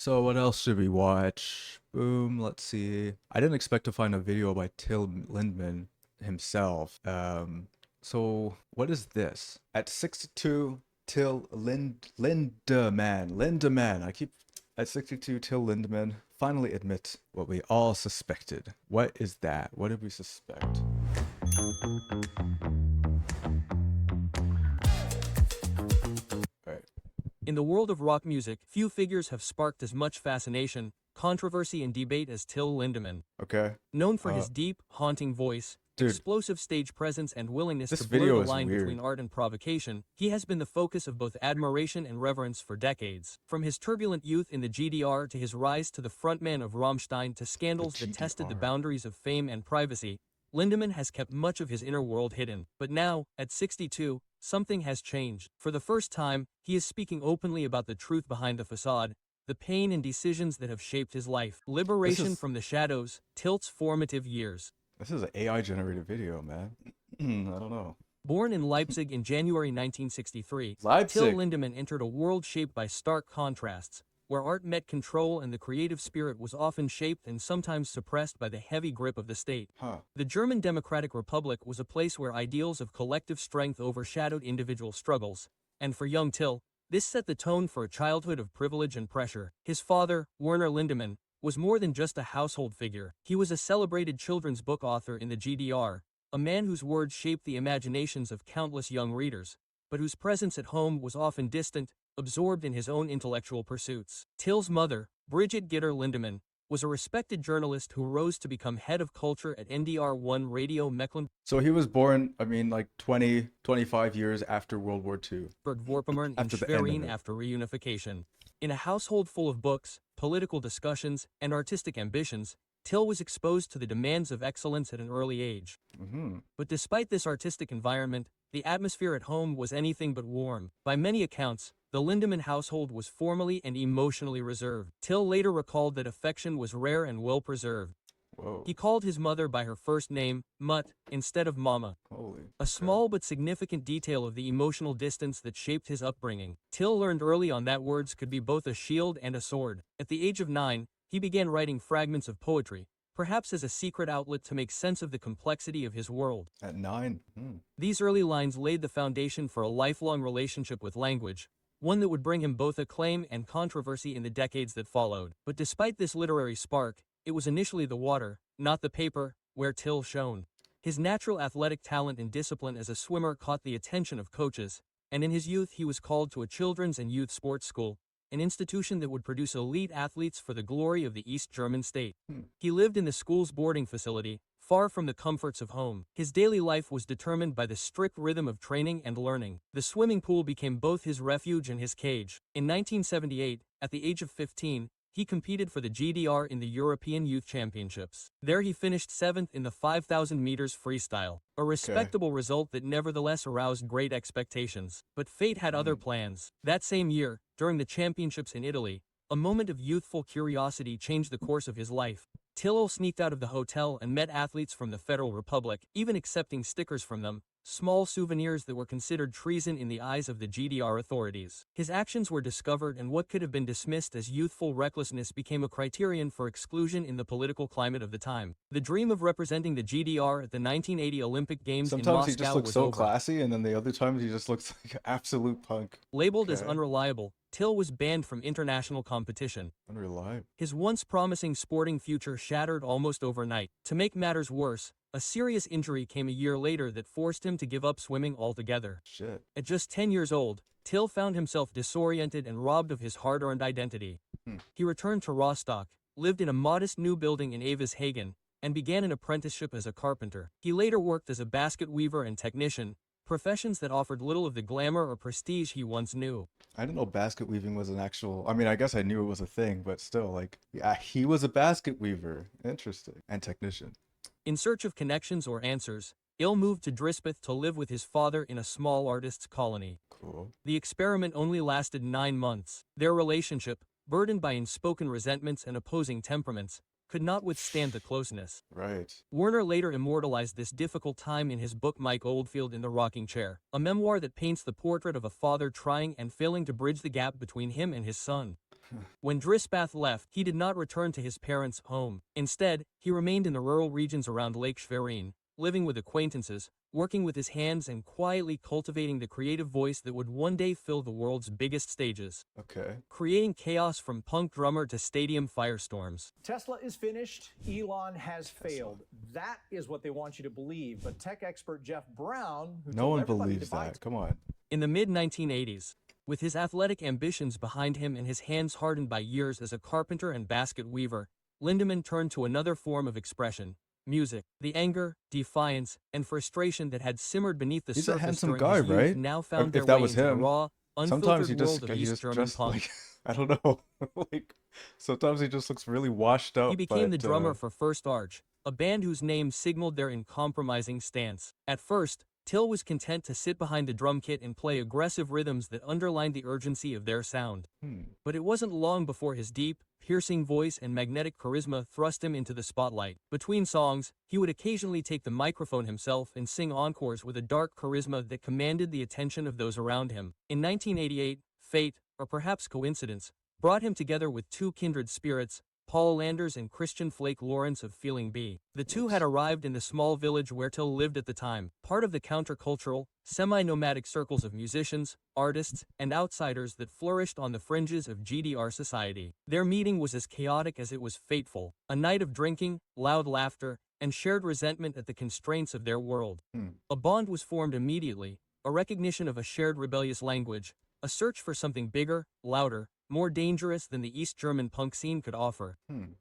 So what else should we watch? Boom, let's see. I didn't expect to find a video by Till Lindemann himself. So what is this? At 62, Lindemann. I keep at 62, Till Lindemann finally admits what we all suspected. What is that? What did we suspect? All right. In the world of rock music, few figures have sparked as much fascination, controversy, and debate as Till Lindemann. Okay. Known for his deep, haunting voice, Dude, explosive stage presence, and willingness this to blur video the is line weird. between art and provocation, he has been the focus of both admiration and reverence for decades. From his turbulent youth in the GDR to his rise to the frontman of Rammstein to scandals that tested the boundaries of fame and privacy, Lindemann has kept much of his inner world hidden. But now, at 62, something has changed. For the first time, he is speaking openly about the truth behind the facade, the pain and decisions that have shaped his life. Liberation from the shadows, Tilt's formative years. This is an AI generated video, man. I don't know. Born in Leipzig in January 1963, Till Leipzig. Lindemann entered a world shaped by stark contrasts, where art met control and the creative spirit was often shaped and sometimes suppressed by the heavy grip of the state. Huh. The German Democratic Republic was a place where ideals of collective strength overshadowed individual struggles, and for young Till, this set the tone for a childhood of privilege and pressure. His father, Werner Lindemann, was more than just a household figure. He was a celebrated children's book author in the GDR, a man whose words shaped the imaginations of countless young readers, but whose presence at home was often distant, absorbed in his own intellectual pursuits. Till's mother, Brigitte Gitter Lindemann, was a respected journalist who rose to become head of culture at NDR1 Radio Mecklenburg So he was born, I mean, like 20, 25 years after World War II. Vorpommern in After the end of Schwerin it. after reunification. In a household full of books, political discussions, and artistic ambitions, Till was exposed to the demands of excellence at an early age. But despite this artistic environment, the atmosphere at home was anything but warm. By many accounts, the Lindemann household was formally and emotionally reserved. Till later recalled that affection was rare and well preserved. Whoa. He called his mother by her first name, Mutt, instead of Mama. Holy. A small but significant detail of the emotional distance that shaped his upbringing. Till learned early on that words could be both a shield and a sword. At the age of 9, he began writing fragments of poetry, perhaps as a secret outlet to make sense of the complexity of his world. At 9? These early lines laid the foundation for a lifelong relationship with language, one that would bring him both acclaim and controversy in the decades that followed. But despite this literary spark, it was initially the water, not the paper, where Till shone. His natural athletic talent and discipline as a swimmer caught the attention of coaches, and in his youth he was called to a children's and youth sports school, an institution that would produce elite athletes for the glory of the East German state. He lived in the school's boarding facility, far from the comforts of home. His daily life was determined by the strict rhythm of training and learning. The swimming pool became both his refuge and his cage. In 1978, at the age of 15, he competed for the GDR in the European Youth Championships. There he finished 7th in the 5,000 meters freestyle, a respectable result that nevertheless aroused great expectations. But fate had other plans. That same year, during the championships in Italy, a moment of youthful curiosity changed the course of his life. Till sneaked out of the hotel and met athletes from the Federal Republic, even accepting stickers from them, small souvenirs that were considered treason in the eyes of the GDR authorities. His actions were discovered, and what could have been dismissed as youthful recklessness became a criterion for exclusion in the political climate of the time. The dream of representing the GDR at the 1980 Olympic Games in Sometimes he Moscow just looks was so over. classy, and then the other times he just looks like an absolute punk. Labeled as Okay. unreliable, Till was banned from international competition. Unreliable. His once promising sporting future shattered almost overnight. To make matters worse, a serious injury came a year later that forced him to give up swimming altogether. Shit. At just 10 years old, Till found himself disoriented and robbed of his hard-earned identity. He returned to Rostock, lived in a modest new building in Aveshagen, and began an apprenticeship as a carpenter. He later worked as a basket weaver and technician, professions that offered little of the glamour or prestige he once knew. I didn't know basket weaving was an actual. I mean, I guess I knew it was a thing, but still, like, yeah, he was a basket weaver. Interesting. And technician. In search of connections or answers, Il moved to Drispeth to live with his father in a small artists' colony. Cool. The experiment only lasted 9 months. Their relationship, burdened by unspoken resentments and opposing temperaments, could not withstand the closeness. Right. Werner later immortalized this difficult time in his book Mike Oldfield in the Rocking Chair, a memoir that paints the portrait of a father trying and failing to bridge the gap between him and his son. When Drisbath left, he did not return to his parents' home. Instead, he remained in the rural regions around Lake Schwerin, living with acquaintances, working with his hands and quietly cultivating the creative voice that would one day fill the world's biggest stages. Okay. Creating chaos from punk drummer to stadium firestorms. Tesla is finished. Elon has failed. That is what they want you to believe. But tech expert Jeff Brown, who No told one everybody believes to buy that. Come on. In the mid-1980s, with his athletic ambitions behind him and his hands hardened by years as a carpenter and basket weaver, Lindemann turned to another form of expression. Music. The anger, defiance, and frustration that had simmered beneath the He's a surface handsome during guy, his youth right? now If found their that way was into the him, raw, sometimes unfiltered world of East German dressed punk. like I don't know. Like sometimes he just looks really washed up. He became the but, drummer for First Arch, a band whose name signaled their uncompromising stance. At first, Till was content to sit behind the drum kit and play aggressive rhythms that underlined the urgency of their sound. But it wasn't long before his deep, piercing voice and magnetic charisma thrust him into the spotlight. Between songs, he would occasionally take the microphone himself and sing encores with a dark charisma that commanded the attention of those around him. In 1988, fate, or perhaps coincidence, brought him together with two kindred spirits, Paul Landers and Christian Flake Lawrence of Feeling B. The two had arrived in the small village where Till lived at the time, part of the countercultural, semi-nomadic circles of musicians, artists, and outsiders that flourished on the fringes of GDR society. Their meeting was as chaotic as it was fateful, a night of drinking, loud laughter, and shared resentment at the constraints of their world. A bond was formed immediately, a recognition of a shared rebellious language, a search for something bigger, louder, more dangerous than the East German punk scene could offer.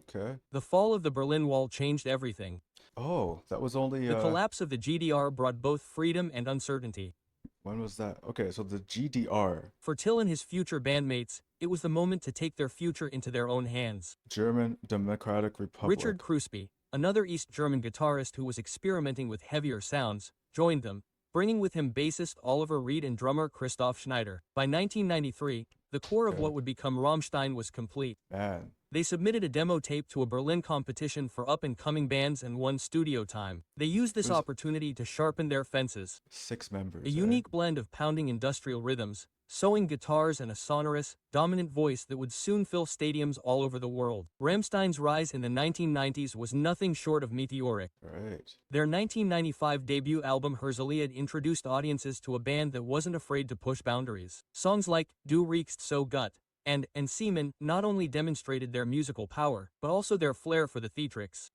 Okay. The fall of the Berlin Wall changed everything. Oh, that was only The collapse of the GDR brought both freedom and uncertainty. when was that? Okay, so the GDR, For Till and his future bandmates, it was the moment to take their future into their own hands. German Democratic Republic. Richard Kruspe, another East German guitarist who was experimenting with heavier sounds, joined them, bringing with him bassist Oliver Reed and drummer Christoph Schneider. By 1993, the core of what would become Rammstein was complete. Man, They submitted a demo tape to a Berlin competition for up-and-coming bands and won studio time. They used this opportunity to sharpen their fences. 6 members. A unique blend of pounding industrial rhythms, sewing guitars and a sonorous, dominant voice that would soon fill stadiums all over the world. Rammstein's rise in the 1990s was nothing short of meteoric. Right. Their 1995 debut album Herzliya introduced audiences to a band that wasn't afraid to push boundaries. Songs like Du riechst so gut and Seaman not only demonstrated their musical power, but also their flair for the theatrics.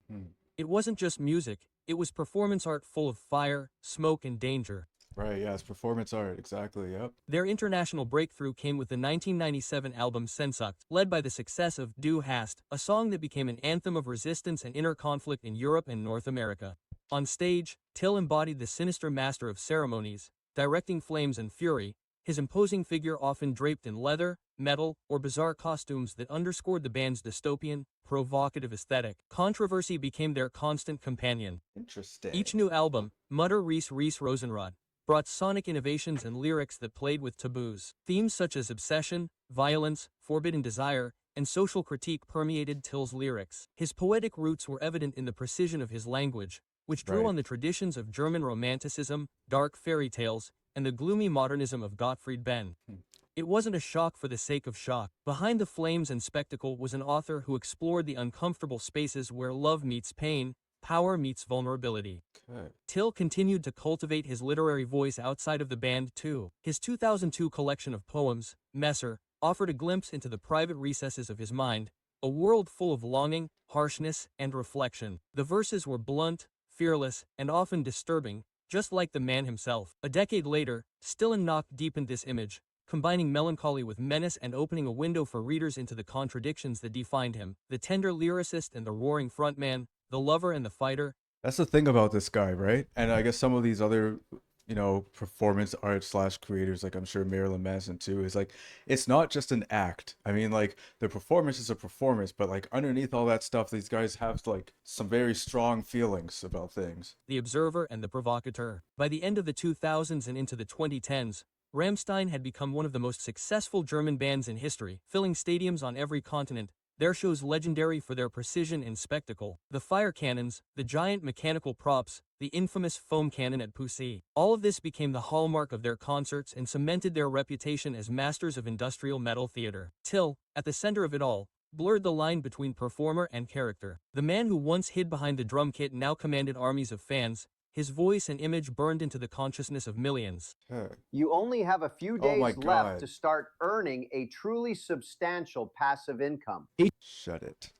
It wasn't just music, it was performance art full of fire, smoke, and danger. Right, yeah, it's performance art, exactly, yep. Their international breakthrough came with the 1997 album Sehnsucht, led by the success of Du hast, a song that became an anthem of resistance and inner conflict in Europe and North America. On stage, Till embodied the sinister master of ceremonies, directing flames and fury, his imposing figure often draped in leather, metal, or bizarre costumes that underscored the band's dystopian, provocative aesthetic. Controversy became their constant companion. Interesting. Each new album, Mutter Reese Rosenrod, brought sonic innovations and lyrics that played with taboos. Themes such as obsession, violence, forbidden desire, and social critique permeated Till's lyrics. His poetic roots were evident in the precision of his language, which drew on the traditions of German Romanticism, dark fairy tales, and the gloomy modernism of Gottfried Benn. It wasn't a shock for the sake of shock. Behind the flames and spectacle was an author who explored the uncomfortable spaces where love meets pain, power meets vulnerability. Okay. Till continued to cultivate his literary voice outside of the band too. His 2002 collection of poems, Messer, offered a glimpse into the private recesses of his mind, a world full of longing, harshness, and reflection. The verses were blunt, fearless, and often disturbing, just like the man himself. A decade later, Still and Knock deepened this image, combining melancholy with menace and opening a window for readers into the contradictions that defined him. The tender lyricist and the roaring frontman, the lover and the fighter. That's the thing about this guy, right? And I guess some of these other, performance art slash creators, like I'm sure Marilyn Manson too, is like, it's not just an act. I mean, like, the performance is a performance, but like underneath all that stuff, these guys have like some very strong feelings about things. The Observer and the Provocateur. By the end of the 2000s and into the 2010s, Rammstein had become one of the most successful German bands in history, filling stadiums on every continent, their shows legendary for their precision and spectacle. The fire cannons, the giant mechanical props, the infamous foam cannon at Pussy. All of this became the hallmark of their concerts and cemented their reputation as masters of industrial metal theater. Till, at the center of it all, blurred the line between performer and character. The man who once hid behind the drum kit now commanded armies of fans, his voice and image burned into the consciousness of millions. Okay. You only have a few Oh my days left God. to start earning a truly substantial passive income. Shut it.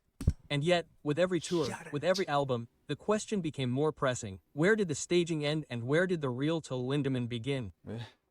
And yet, with every tour, Shut with it. every album, the question became more pressing. Where did the staging end and where did the real Till Lindemann begin?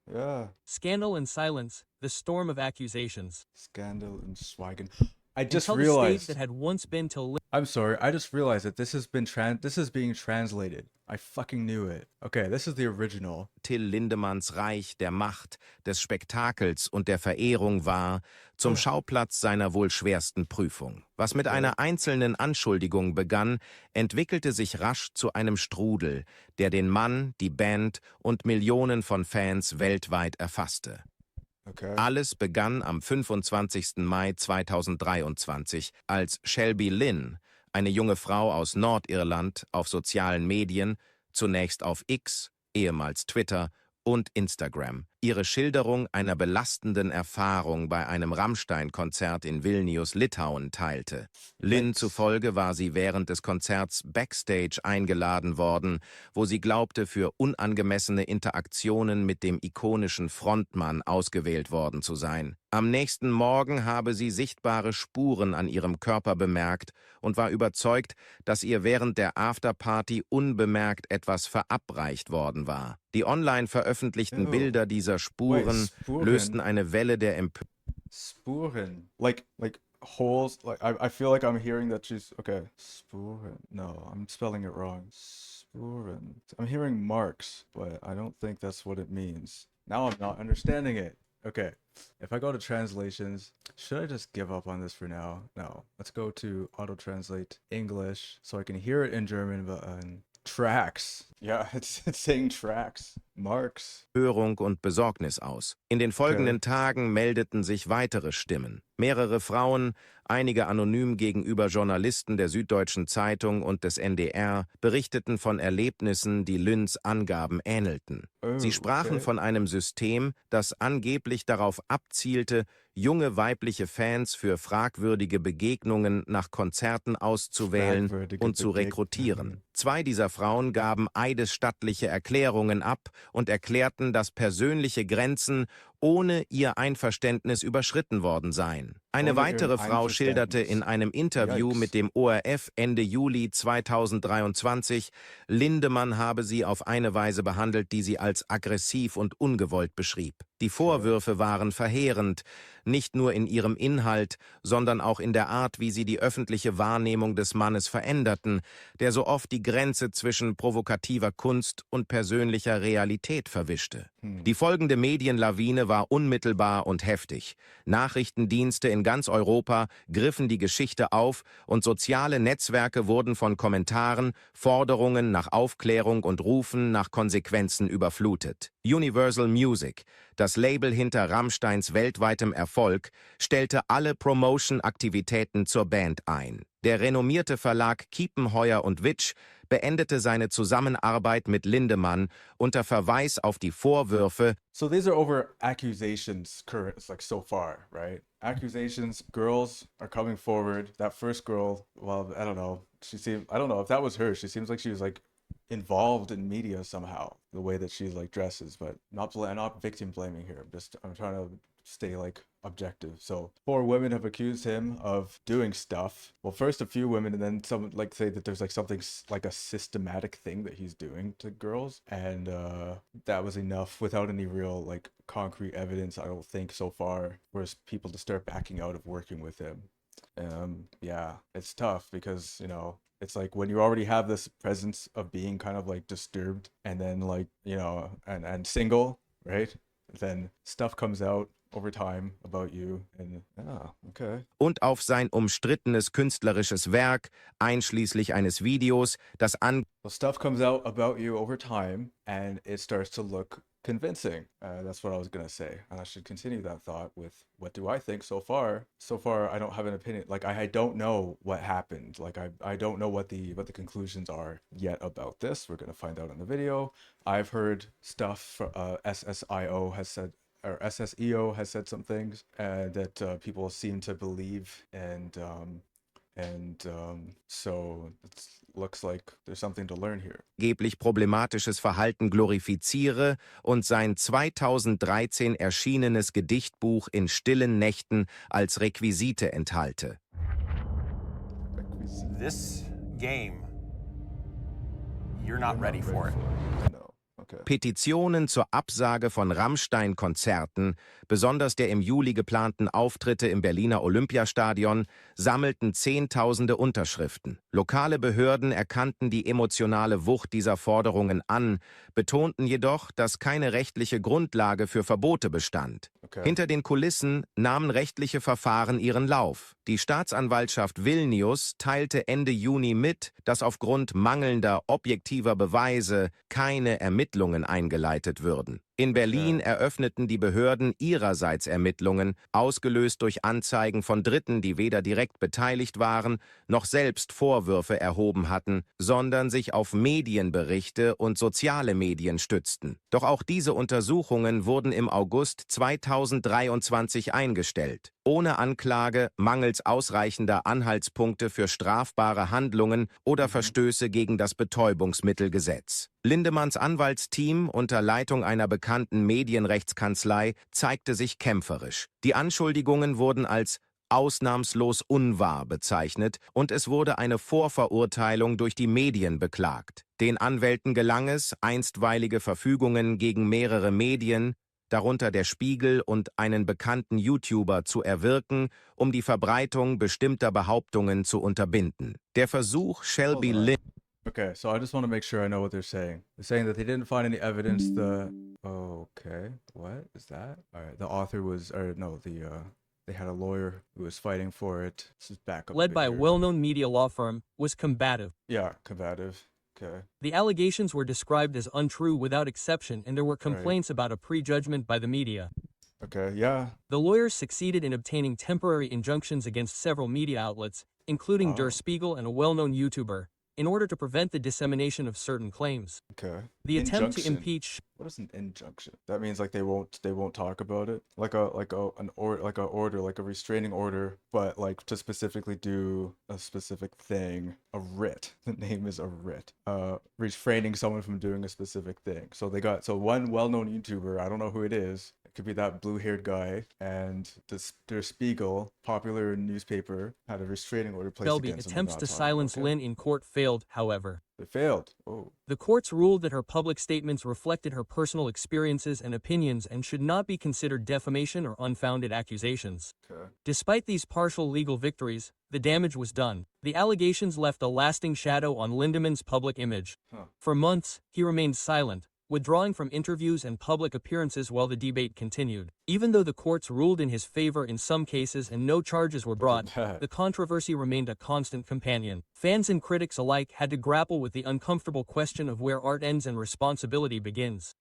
Yeah. Scandal and silence, the storm of accusations. Scandal and Schweigen. I just Until the stage realized. that had once been Till I'm sorry. I just realized that this is being translated. I fucking knew it. Okay, this is the original. Till Lindemanns Reich der Macht, des Spektakels und der Verehrung war, zum Schauplatz seiner wohl schwersten Prüfung. Was mit einer einzelnen Anschuldigung begann, entwickelte sich rasch zu einem Strudel, der den Mann, die Band und Millionen von Fans weltweit erfasste. Okay. Alles begann am 25. Mai 2023, als Shelby Lynn, eine junge Frau aus Nordirland, auf sozialen Medien, zunächst auf X, ehemals Twitter und Instagram, ihre Schilderung einer belastenden Erfahrung bei einem Rammstein-Konzert in Vilnius, Litauen, teilte. Lynn zufolge war sie während des Konzerts backstage eingeladen worden, wo sie glaubte, für unangemessene Interaktionen mit dem ikonischen Frontmann ausgewählt worden zu sein. Am nächsten Morgen habe sie sichtbare Spuren an ihrem Körper bemerkt und war überzeugt, dass ihr während der Afterparty unbemerkt etwas verabreicht worden war. Die online veröffentlichten Bilder dieser Spuren Spuren. lösten eine Welle der Empörung. Spuren. Like holes. Like I feel like I'm hearing that she's okay. Spuren. No, I'm spelling it wrong. Spuren. I'm hearing marks, but I don't think that's what it means. Now I'm not understanding it. Okay. If I go to translations, should I just give up on this for now? No. Let's go to auto translate English so I can hear it in German, but tracks. Yeah, it's saying tracks. Marks. Und Besorgnis aus. In den folgenden Tagen meldeten sich weitere Stimmen. Mehrere Frauen, einige anonym gegenüber Journalisten der Süddeutschen Zeitung und des NDR, berichteten von Erlebnissen, die Lynns Angaben ähnelten. Sie sprachen von einem System, das angeblich darauf abzielte, junge weibliche Fans für fragwürdige Begegnungen nach Konzerten auszuwählen und zu rekrutieren. Zwei dieser Frauen gaben eidesstattliche Erklärungen ab und erklärten, dass persönliche Grenzen ohne ihr Einverständnis überschritten worden seien. Eine weitere Frau schilderte in einem Interview mit dem ORF Ende Juli 2023, Lindemann habe sie auf eine Weise behandelt, die sie als aggressiv und ungewollt beschrieb. Die Vorwürfe waren verheerend, nicht nur in ihrem Inhalt, sondern auch in der Art, wie sie die öffentliche Wahrnehmung des Mannes veränderten, der so oft die Grenze zwischen provokativer Kunst und persönlicher Realität verwischte. Die folgende Medienlawine war unmittelbar und heftig. Nachrichtendienste in ganz Europa griffen die Geschichte auf und soziale Netzwerke wurden von Kommentaren, Forderungen nach Aufklärung und Rufen nach Konsequenzen überflutet. Universal Music, das Label hinter Rammsteins weltweitem Erfolg, stellte alle Promotion-Aktivitäten zur Band ein. Der renommierte Verlag Kiepenheuer und Witsch beendete seine Zusammenarbeit mit Lindemann unter Verweis auf die Vorwürfe. So these are over accusations current, like so far, right? Accusations, girls are coming forward. That first girl, well, I don't know. I don't know if that was her. She seems like she was like involved in media somehow, the way that she like dresses, but not victim blaming here. I'm trying to stay like objective. So 4 women have accused him of doing stuff. Well, first a few women, and then some like say that there's like something like a systematic thing that he's doing to girls, and that was enough without any real like concrete evidence, I don't think, so far, for people to start backing out of working with him. Yeah, it's tough because, you know, it's like when you already have this presence of being kind of like disturbed and then like, you know, and single, right? Then stuff comes out over time about you and okay. Und auf sein umstrittenes künstlerisches Werk, einschließlich eines Videos, das Well, stuff comes out about you over time and it starts to look convincing. That's what I was gonna say, and I should continue that thought with what do I think so far. So far, I don't have an opinion. Like I don't know what happened. Like I don't know what the conclusions are yet about this. We're gonna find out in the video. I've heard stuff for SSIO has said. Or SSEO has said some things that people seem to believe, so it looks like there's something to learn here. Angeblich problematisches Verhalten glorifiziere und sein 2013 erschienenes Gedichtbuch in stillen Nächten als Requisite enthalte. This game, you're not ready for it. No. Okay. Petitionen zur Absage von Rammstein-Konzerten, besonders der im Juli geplanten Auftritte im Berliner Olympiastadion, sammelten Zehntausende Unterschriften. Lokale Behörden erkannten die emotionale Wucht dieser Forderungen an, betonten jedoch, dass keine rechtliche Grundlage für Verbote bestand. Okay. Hinter den Kulissen nahmen rechtliche Verfahren ihren Lauf. Die Staatsanwaltschaft Vilnius teilte Ende Juni mit, dass aufgrund mangelnder objektiver Beweise keine Ermittlungen eingeleitet würden. In Berlin eröffneten die Behörden ihrerseits Ermittlungen, ausgelöst durch Anzeigen von Dritten, die weder direkt beteiligt waren, noch selbst Vorwürfe erhoben hatten, sondern sich auf Medienberichte und soziale Medien stützten. Doch auch diese Untersuchungen wurden im August 2023 eingestellt. Ohne Anklage, mangels ausreichender Anhaltspunkte für strafbare Handlungen oder Verstöße gegen das Betäubungsmittelgesetz. Lindemanns Anwaltsteam unter Leitung einer bekannten Medienrechtskanzlei zeigte sich kämpferisch. Die Anschuldigungen wurden als ausnahmslos unwahr bezeichnet und es wurde eine Vorverurteilung durch die Medien beklagt. Den Anwälten gelang es, einstweilige Verfügungen gegen mehrere Medien, darunter der Spiegel und einen bekannten YouTuber, zu erwirken, um die Verbreitung bestimmter Behauptungen zu unterbinden. Der Versuch, Shelby Lynn. Okay, so I just want to make sure I know what they're saying. They're saying that they didn't find any evidence. Okay, what is that? All right, the author was, or no, they had a lawyer who was fighting for it. This is back up. Led by a well-known media law firm, was combative. Yeah, combative. Okay. The allegations were described as untrue without exception, and there were complaints about a prejudgment by the media. Okay, yeah. The lawyers succeeded in obtaining temporary injunctions against several media outlets, including Der Spiegel and a well-known YouTuber, in order to prevent the dissemination of certain claims. Okay. The attempt to Injunction. impeach. What is an injunction? That means like they won't talk about it. Like a restraining order, but like to specifically do a specific thing. A writ. The name is a writ. Restraining someone from doing a specific thing. So one well-known YouTuber, I don't know who it is. It could be that blue-haired guy, and Der Spiegel, popular newspaper, had a restraining order placed Shelby against him. attempts to silence Lynn in court failed, however. They failed. Oh. The courts ruled that her public statements reflected her personal experiences and opinions and should not be considered defamation or unfounded accusations. Okay. Despite these partial legal victories, the damage was done. The allegations left a lasting shadow on Lindemann's public image. For months, he remained silent, withdrawing from interviews and public appearances while the debate continued. Even though the courts ruled in his favor in some cases and no charges were brought, the controversy remained a constant companion. Fans and critics alike had to grapple with the uncomfortable question of where art ends and responsibility begins.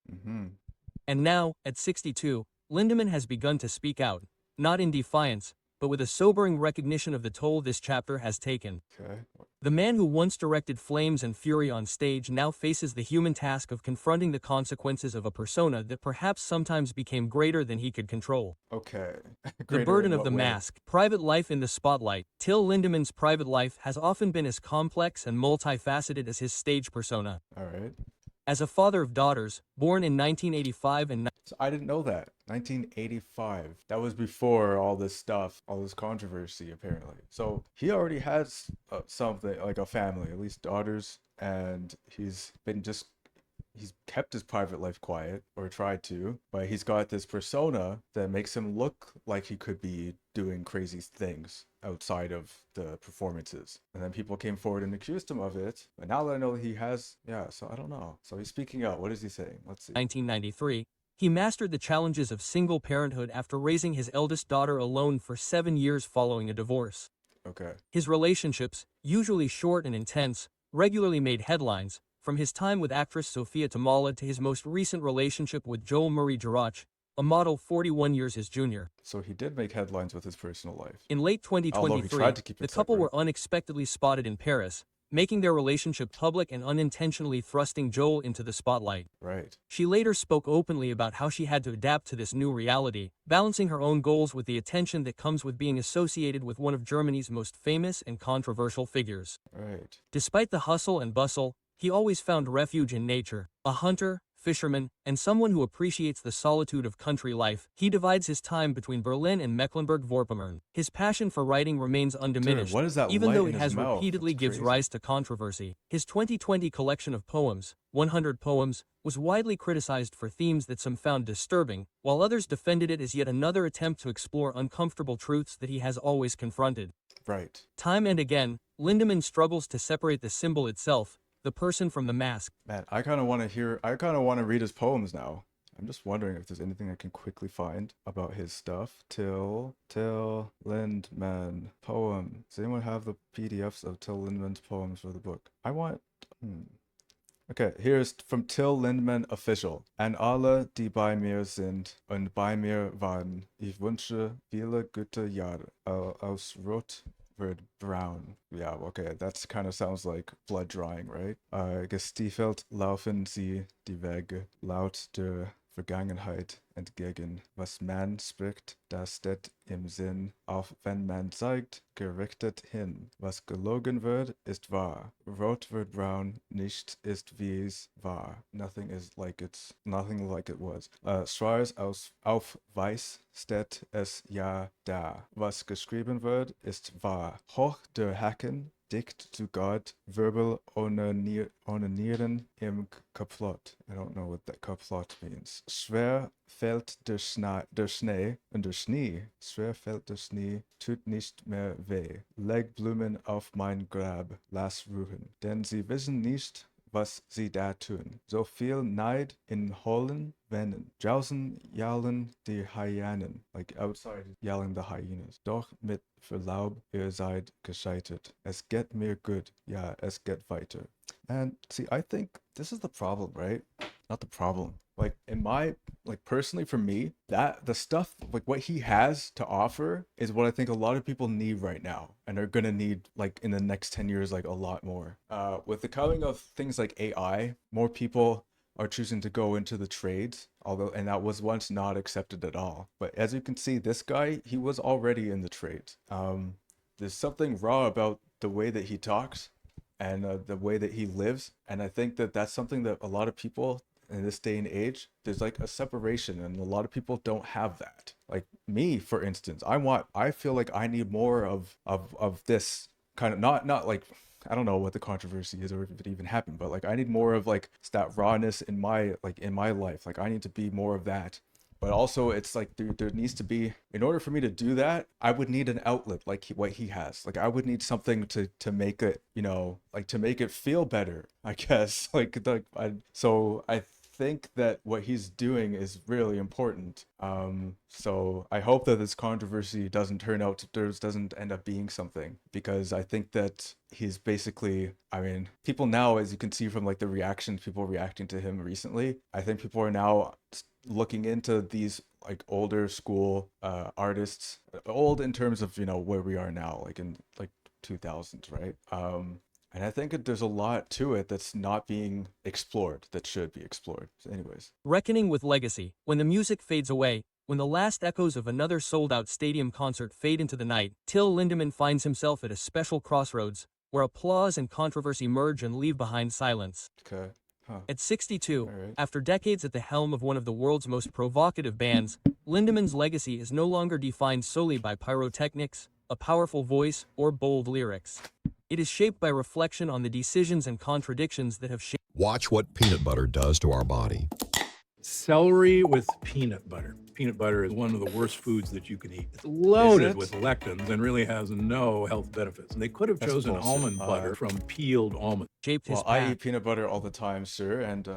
And now, at 62, Lindemann has begun to speak out, not in defiance, but with a sobering recognition of the toll this chapter has taken. Okay. The man who once directed flames and fury on stage now faces the human task of confronting the consequences of a persona that perhaps sometimes became greater than he could control. Okay. The Greater burden in of the what way? mask, private life in the spotlight. Till Lindemann's private life has often been as complex and multifaceted as his stage persona. All right. As a father of daughters, born in 1985 and So I didn't know that. 1985. That was before all this stuff, all this controversy, apparently. So he already has something, like a family, at least daughters, and he's kept his private life quiet, or tried to, but he's got this persona that makes him look like he could be doing crazy things outside of the performances. And then people came forward and accused him of it. But now that I know that he has, so I don't know. So he's speaking out. What is he saying? Let's see. 1993, he mastered the challenges of single parenthood after raising his eldest daughter alone for 7 years following a divorce. Okay. His relationships, usually short and intense, regularly made headlines, from his time with actress Sofia Tamala to his most recent relationship with Joel Murray Gerach, a model 41 years his junior. So he did make headlines with his personal life. In late Although he 2023, tried to keep the it couple separate. were unexpectedly spotted in Paris, making their relationship public and unintentionally thrusting Joel into the spotlight. Right. She later spoke openly about how she had to adapt to this new reality, balancing her own goals with the attention that comes with being associated with one of Germany's most famous and controversial figures. Right. Despite the hustle and bustle, he always found refuge in nature. A hunter, fisherman, and someone who appreciates the solitude of country life, he divides his time between Berlin and Mecklenburg-Vorpommern. His passion for writing remains undiminished, Dude, what is that even light though in it his has mouth? repeatedly That's gives crazy. rise to controversy. His 2020 collection of poems, 100 Poems, was widely criticized for themes that some found disturbing, while others defended it as yet another attempt to explore uncomfortable truths that he has always confronted. Right. Time and again, Lindemann struggles to separate the symbol itself, the person, from the mask. Man, I kind of want to read his poems now. I'm just wondering if there's anything I can quickly find about his stuff. Till Lindemann poem. Does anyone have the PDFs of Till Lindemann's poems for the book? Okay, here's from Till Lindemann official. An alle, die bei mir sind und bei mir waren, ich wünsche viele gute Jahre. Aus Rot wird braun. Yeah, okay, that's kind of sounds like blood drawing, right? Gestiefelt laufen sie die Wege, laut der Vergangenheit entgegen. Was man spricht, das steht im Sinn, auch wenn man zeigt, gerichtet hin. Was gelogen wird, ist wahr. Rot wird braun, nicht ist wie es war. Nothing like it was. Schwarz auf weiß steht es ja da. Was geschrieben wird, ist wahr. Hoch der Haken, dicht zu Gott, Wirbel ohne Nieren im Kaplott. I don't know what that Kaplott means. Schwer fällt der Schnee und der Schnee. Schwer fällt der Schnee, tut nicht mehr weh. Leg Blumen auf mein Grab, lass ruhen. Denn sie wissen nicht, was sie da tun. So viel Neid in hohlen Venen. Draußen yellen die Hyänen. Like outside yelling the hyenas. Doch mit Verlaub, ihr seid gescheitert. Es geht mir gut. Ja, es geht weiter. And see, I think this is the problem, right? Not the problem. Like personally for me, that the stuff, like what he has to offer is what I think a lot of people need right now and are gonna need like in the next 10 years, like a lot more. With the coming of things like AI, more people are choosing to go into the trades, and that was once not accepted at all. But as you can see, this guy, he was already in the trades. There's something raw about the way that he talks and the way that he lives, and I think that that's something that a lot of people in this day and age, there's like a separation, and a lot of people don't have that. Like me, for instance, I feel like I need more of this kind of not like, I don't know what the controversy is or if it even happened, but like I need more of like that rawness in my life. Like I need to be more of that. But also it's like there needs to be, in order for me to do that, I would need an outlet like what he has. Like I would need something to make it, like to make it feel better, I guess. So I think that what he's doing is really important. So I hope that this controversy doesn't end up being something, because I think that he's basically, I mean, people now, as you can see from like the reactions, people reacting to him recently, I think people are now looking into these like older school artists, old in terms of, where we are now, like in like 2000s, right? And I think there's a lot to it that's not being explored, that should be explored. So anyways. Reckoning with legacy. When the music fades away, when the last echoes of another sold-out stadium concert fade into the night, Till Lindemann finds himself at a special crossroads, where applause and controversy merge and leave behind silence. Okay. Huh. At 62, Right. after decades at the helm of one of the world's most provocative bands, Lindemann's legacy is no longer defined solely by pyrotechnics, a powerful voice, or bold lyrics. It is shaped by reflection on the decisions and contradictions that have shaped. Watch what peanut butter does to our body. Celery with peanut butter. Peanut butter is one of the worst foods that you can eat. It's loaded it? with lectins and really has no health benefits. And they could have That's chosen bullshit. almond butter from peeled almonds. Shaped his Well, I path. eat peanut butter all the time, sir, and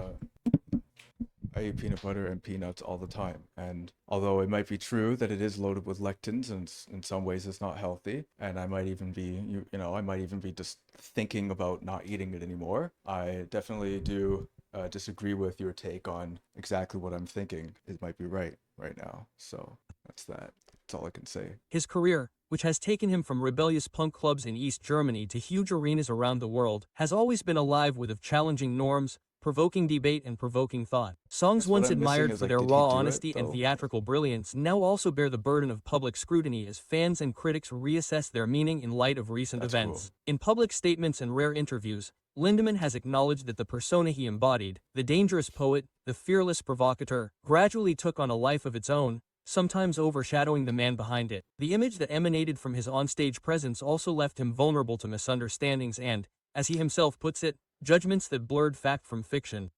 I eat peanut butter and peanuts all the time. And although it might be true that it is loaded with lectins and in some ways it's not healthy, and I might even be, I might even be just thinking about not eating it anymore, I definitely do disagree with your take on exactly what I'm thinking. It might be right now. So that's that. That's all I can say. His career, which has taken him from rebellious punk clubs in East Germany to huge arenas around the world, has always been alive with challenging norms, provoking debate and provoking thought. Songs Guess what once I'm missing admired is, for like, their did he raw do it honesty and though? theatrical brilliance now also bear the burden of public scrutiny as fans and critics reassess their meaning in light of recent That's events. cool. In public statements and rare interviews, Lindemann has acknowledged that the persona he embodied, the dangerous poet, the fearless provocateur, gradually took on a life of its own, sometimes overshadowing the man behind it. The image that emanated from his onstage presence also left him vulnerable to misunderstandings and, as he himself puts it, judgments that blurred fact from fiction.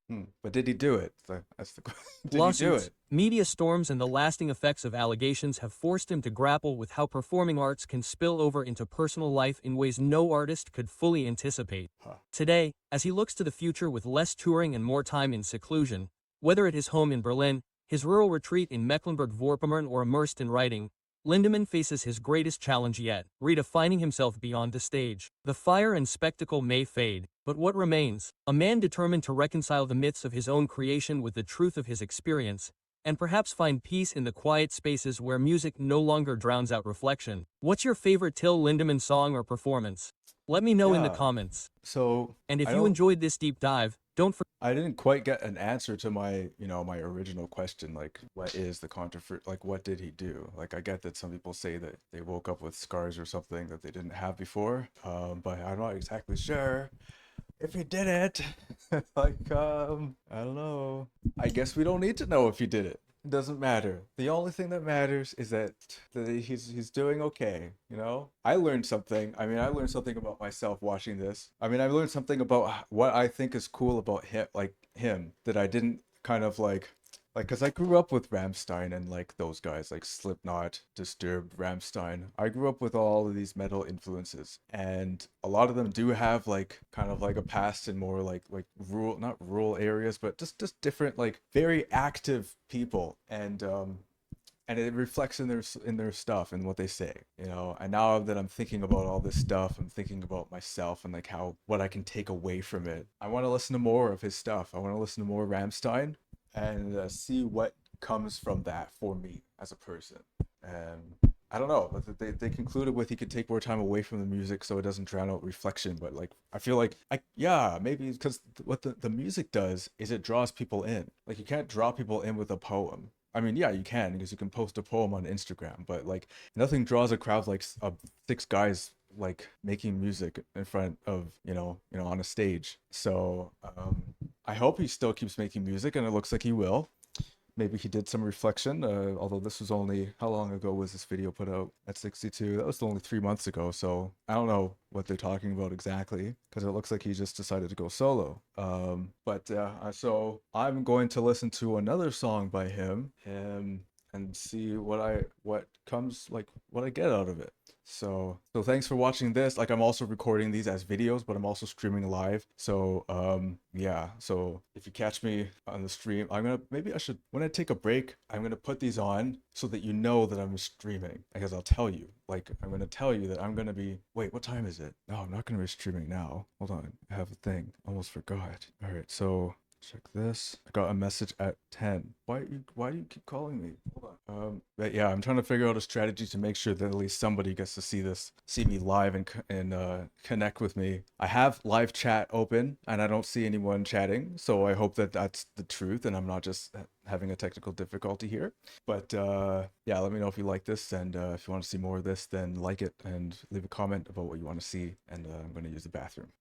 But did he do it? That's the question. Did he do Lawsuits, it? media storms, and the lasting effects of allegations have forced him to grapple with how performing arts can spill over into personal life in ways no artist could fully anticipate. Today, as he looks to the future with less touring and more time in seclusion, whether at his home in Berlin, his rural retreat in Mecklenburg-Vorpommern, or immersed in writing, Lindemann faces his greatest challenge yet, redefining himself beyond the stage. The fire and spectacle may fade, but what remains? A man determined to reconcile the myths of his own creation with the truth of his experience, and perhaps find peace in the quiet spaces where music no longer drowns out reflection. What's your favorite Till Lindemann song or performance? Let me know in the Yeah. comments. So And if I you don't. enjoyed this deep dive, don't forget. I didn't quite get an answer to my, my original question. Like, what is the controversy? Like, what did he do? Like, I get that some people say that they woke up with scars or something that they didn't have before. But I'm not exactly sure if he did it. Like, I don't know. I guess we don't need to know if he did it. It doesn't matter. The only thing that matters is that he's doing okay, I learned something. I mean, I learned something about myself watching this. I mean, I learned something about what I think is cool about him that I didn't kind of like, because I grew up with Rammstein and like those guys like Slipknot, Disturbed, Rammstein. I grew up with all of these metal influences, and a lot of them do have like kind of like a past in more like rural, not rural areas, but just different, like very active people, and it reflects in their stuff and what they say. And now that I'm thinking about all this stuff, I'm thinking about myself and like what I can take away from it. I want to listen to more of his stuff. I want to listen to more Rammstein and see what comes from that for me as a person. And I don't know, but they concluded with he could take more time away from the music so it doesn't drown out reflection. But like, I feel like maybe because what the music does is it draws people in. Like, you can't draw people in with a poem. I mean, yeah, you can, because you can post a poem on Instagram, but like nothing draws a crowd like six guys like making music in front of on a stage. So I hope he still keeps making music, and it looks like he will. Maybe he did some reflection, although this was only, how long ago was this video put out? At 62, that was only 3 months ago, so I don't know what they're talking about exactly, because it looks like he just decided to go solo. So I'm going to listen to another song by him, and see what I get out of it. So thanks for watching this. Like, I'm also recording these as videos, but I'm also streaming live. So yeah. So if you catch me on the stream, when I take a break, I'm gonna put these on so that you know that I'm streaming. Because I'll tell you, like, I'm gonna tell you that I'm gonna be. Wait, what time is it? No, I'm not gonna be streaming now. Hold on, I have a thing. Almost forgot. All right, so. Check this. I got a message at 10. Why do you keep calling me? Hold on. But yeah, I'm trying to figure out a strategy to make sure that at least somebody gets to see me live and connect with me. I have live chat open and I don't see anyone chatting, so I hope that that's the truth and I'm not just having a technical difficulty here. But yeah, let me know if you like this, and if you want to see more of this, then like it and leave a comment about what you want to see, and I'm going to use the bathroom.